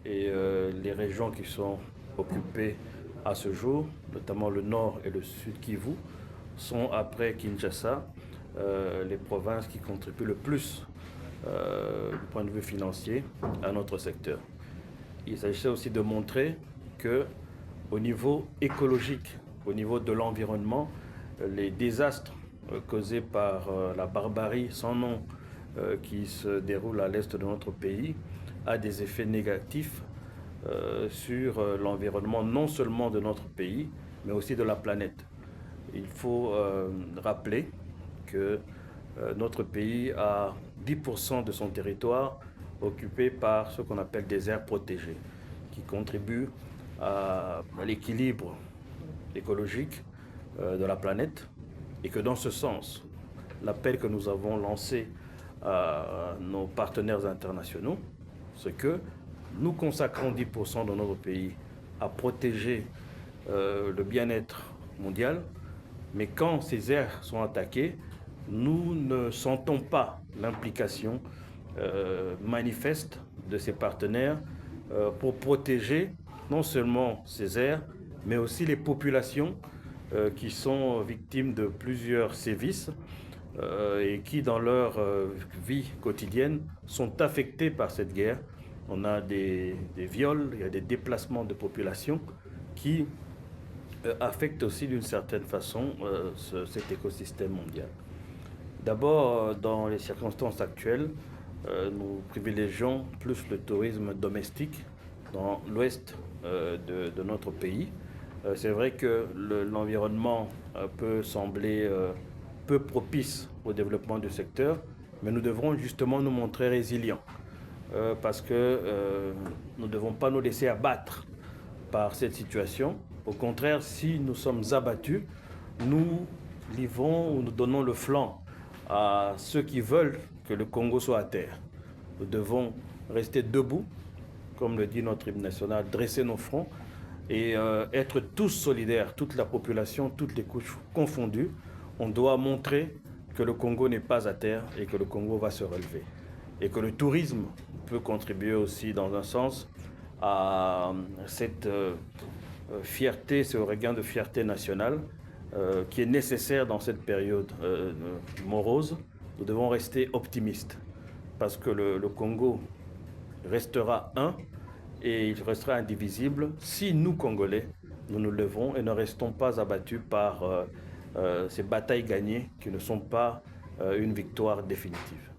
et les régions qui sont occupées à ce jour, notamment le nord et le sud Kivu, sont après Kinshasa les provinces qui contribuent le plus du point de vue financier à notre secteur. Il s'agissait aussi de montrer que au niveau écologique, au niveau de l'environnement, les désastres causés par la barbarie sans nom qui se déroule à l'est de notre pays a des effets négatifs sur l'environnement non seulement de notre pays, mais aussi de la planète. Il faut rappeler que notre pays a 10% de son territoire occupé par ce qu'on appelle des aires protégées, qui contribuent à l'équilibre écologique de la planète, et que dans ce sens, l'appel que nous avons lancé à nos partenaires internationaux, c'est que nous consacrons 10% de notre pays à protéger le bien-être mondial, mais quand ces aires sont attaquées, nous ne sentons pas l'implication manifeste de ces partenaires pour protéger non seulement ces aires, mais aussi les populations qui sont victimes de plusieurs sévices et qui, dans leur vie quotidienne, sont affectées par cette guerre. On a des viols, il y a des déplacements de population qui affectent aussi d'une certaine façon cet écosystème mondial. D'abord, dans les circonstances actuelles, nous privilégions plus le tourisme domestique dans l'ouest de notre pays. C'est vrai que l'environnement peut sembler peu propice au développement du secteur, mais nous devrons justement nous montrer résilients parce que nous ne devons pas nous laisser abattre par cette situation. Au contraire, si nous sommes abattus, nous livrons ou nous donnons le flanc à ceux qui veulent que le Congo soit à terre. Nous devons rester debout, comme le dit notre hymne national, dresser nos fronts et être tous solidaires, toute la population, toutes les couches confondues. On doit montrer que le Congo n'est pas à terre et que le Congo va se relever. Et que le tourisme peut contribuer aussi dans un sens à cette fierté, ce regain de fierté nationale qui est nécessaire dans cette période morose. Nous devons rester optimistes parce que le Congo restera un et il restera indivisible si nous, Congolais, nous nous levons et ne restons pas abattus par ces batailles gagnées qui ne sont pas une victoire définitive.